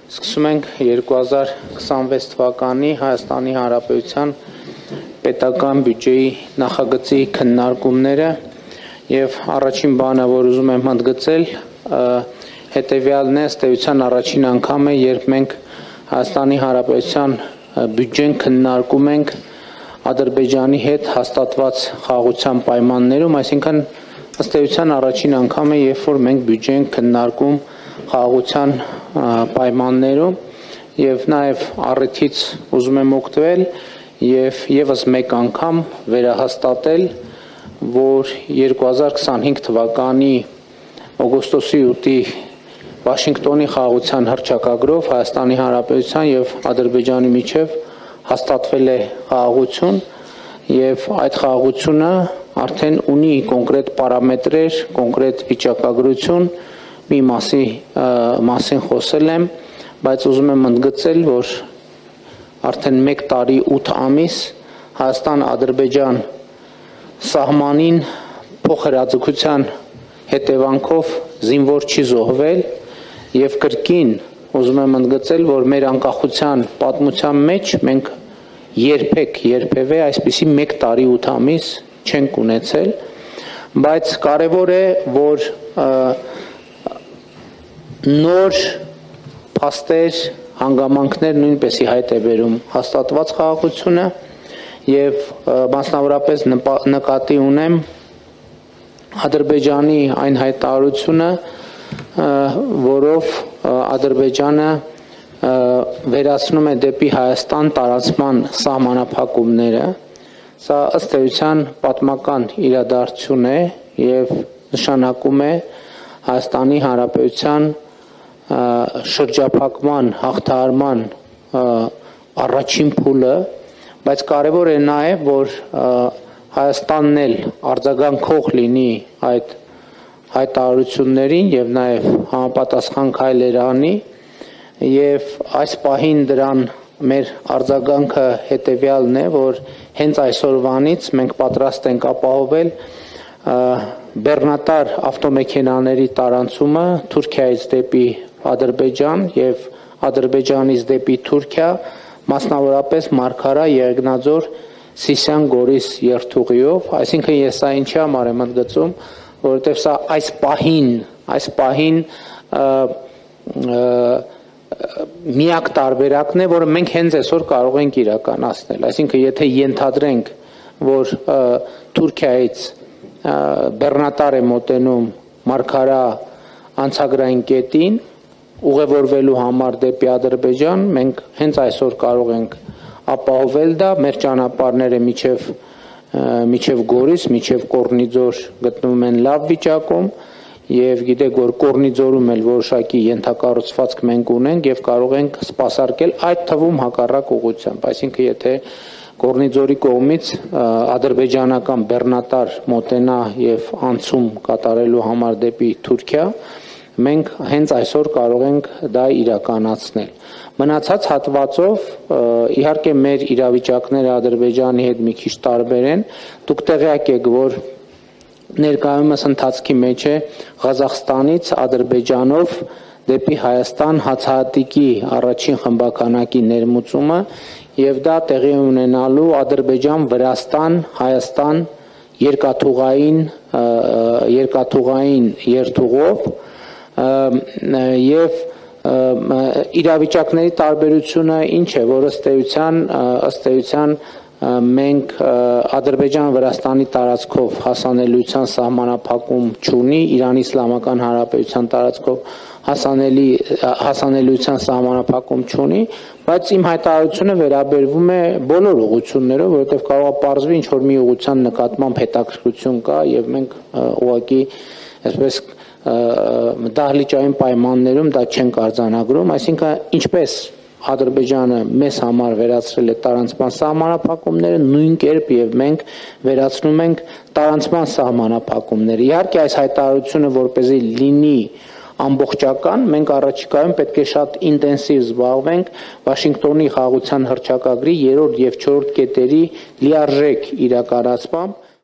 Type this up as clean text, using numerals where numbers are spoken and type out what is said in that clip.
Սկսում ենք 2026 թվականի Հայաստանի Հանրապետության պետական բյուջեի նախագծի քննարկումները եւ առաջին բանը, որ ուզում եմ ընդգծել, հետեւյալն է, ըստ էության առաջին անգամ է, երբ մենք Հայաստանի Հանրապետության բյուջեն քննարկում ենք Ադրբեջանի հետ հաստատված խաղաղության պայմաններում, այսինքն ըստ էության առաջին անգամ է, երբ որ մենք բյուջեն քննարկում խաղաղության պայմաններում եւ նաեւ առիթից ուզում եմ օգտվել եւ եւս մեկ անգամ վերահաստատել, որ 2025 թվականի օգոստոսի 8-ի Վաշինգտոնի խաղաղության հռչակագրով Հայաստանի Հանրապետության եւ Ադրբեջանի միջեւ հաստատվել է խաղաղություն եւ այդ խաղաղությունը արդեն ունի կոնկրետ պարամետրեր, կոնկրետ վիճակագրություն, մի մասին խոսել եմ, բայց ուզում եմ ընդգծել, որ արդեն 1 տարի 8 ամիս Հայաստան-Ադրբեջան սահմանին փոխհրաձգության հետևանքով զինվոր չի զոհվել եւ կրկին ուզում եմ ընդգծել, որ մեր անկախության պատմության մեջ մենք երբևէ այսպիսի 1 տարի 8 ամիս չենք ունեցել, բայց կարևոր է, որ նոր փաստեր, հանգամանքներ նույնպեսի հայտ է բերում հաստատված խաղաղությունը եւ մասնավորապես նկատի ունեմ Ադրբեջանի այն հայտարարությունը, որով Ադրբեջանը վերացնում է դեպի Հայաստան տարածման սահմանափակումները, սա ըստ էության պատմական իրադարձություն է եւ նշանակում է Հայաստանի Հանրապետության շրջափակման, հաղթահարման առաջին փուլը, բայց կարևոր է նաեւ, որ Հայաստանն էլ արձագանքող լինի այդ հայտարարություններին եւ նաեւ համապատասխան քայլեր անի եւ այս պահին դրան մեր արձագանքը հետեւյալն է, որ հենց այսօրվանից մենք պատրաստ ենք ապահովել բեռնատար ավտոմեքենաների տարանցումը Թուրքիայից դեպի Ադրբեջան եւ Ադրբեջանից դեպի Թուրքիա, մասնավորապես Մարգարա, Եղեգնաձոր, Սիսիան, Գորիս երթուղիով, այսինքն ես սա ինչի համար եմ ընդգծում, որովհետեւ սա այս պահին միակ տարբերակն է, որը մենք հենց այսօր կարող ենք իրականացնել, այսինքն եթե ենթադրենք, որ Թուրքիայից բեռնատար է մոտենում Մարգարա անցագրային կետին ուղևորվելու համար դեպի Ադրբեջան, մենք հենց այսօր կարող ենք ապահովել դա, մեր ճանապարհները միջև Գորիս, միջև Կորնիձոր գտնվում են լավ վիճակում եւ գիտեք, որ Կորնիձորում էլ որոշակի ենթակառուցվածք մենք ունենք եւ կարող ենք սպասարկել այդ թվում հակառակ ուղղությամբ, այսինքն եթե Կորնիձորի կողմից ադրբեջանական բեռնատար մոտենա եւ անցում կատարելու համար դեպի Թուրքիա, մենք հենց այսօր կարող ենք դա իրականացնել։ Մնացած հատվածով իհարկե մեր իրավիճակները Ադրբեջանի հետ մի քիչ տարբեր են, դուք տեղյակ եք, որ ներկայումս ընթացքի մեջ է Ղազախստանից Ադրբեջանով դեպի Հայաստան հացահատիկի առաջին խմբականակի ներմուծումը եւ դա տեղի ունենալու Ադրբեջան-Վրաստան, Հայաստան երկաթուղային երթուղով եւ իրավիճակների տարբերությունը ինչ է, որ ըստ էության մենք Ադրբեջան-Վրաստանի տարածքով հասանելիության սահմանափակում չունի, Իրանի Իսլամական Հանրապետության տարածքով հասանելիության սահմանափակում չունի, բայց իմ հայտարարությունը վերաբերվում է բոլոր ուղղություններով, որովհետև կարող է պարզվի ինչ որ մի ուղղության նկատմամբ հետաքրքրություն կա եւ մենք ուղղակի այսպես դահլիճային պայմաններում դա չենք արձանագրում, այսինքն ինչպես Ադրբեջանը մեզ համար վերացրել է տարանցման սահմանափակումները, նույն կերպ եւ մենք վերացնում ենք տարանցման սահմանափակումները։ Իհարկե այս հայտարարությունը որպեսզի լինի ամբողջական, մենք առաջիկայում պետք է շատ ինտենսիվ զբաղվենք Վաշինգտոնի խաղաղության հռչակագրի 3-րդ եւ 4-րդ կետերի լիարժեք իրականացմամբ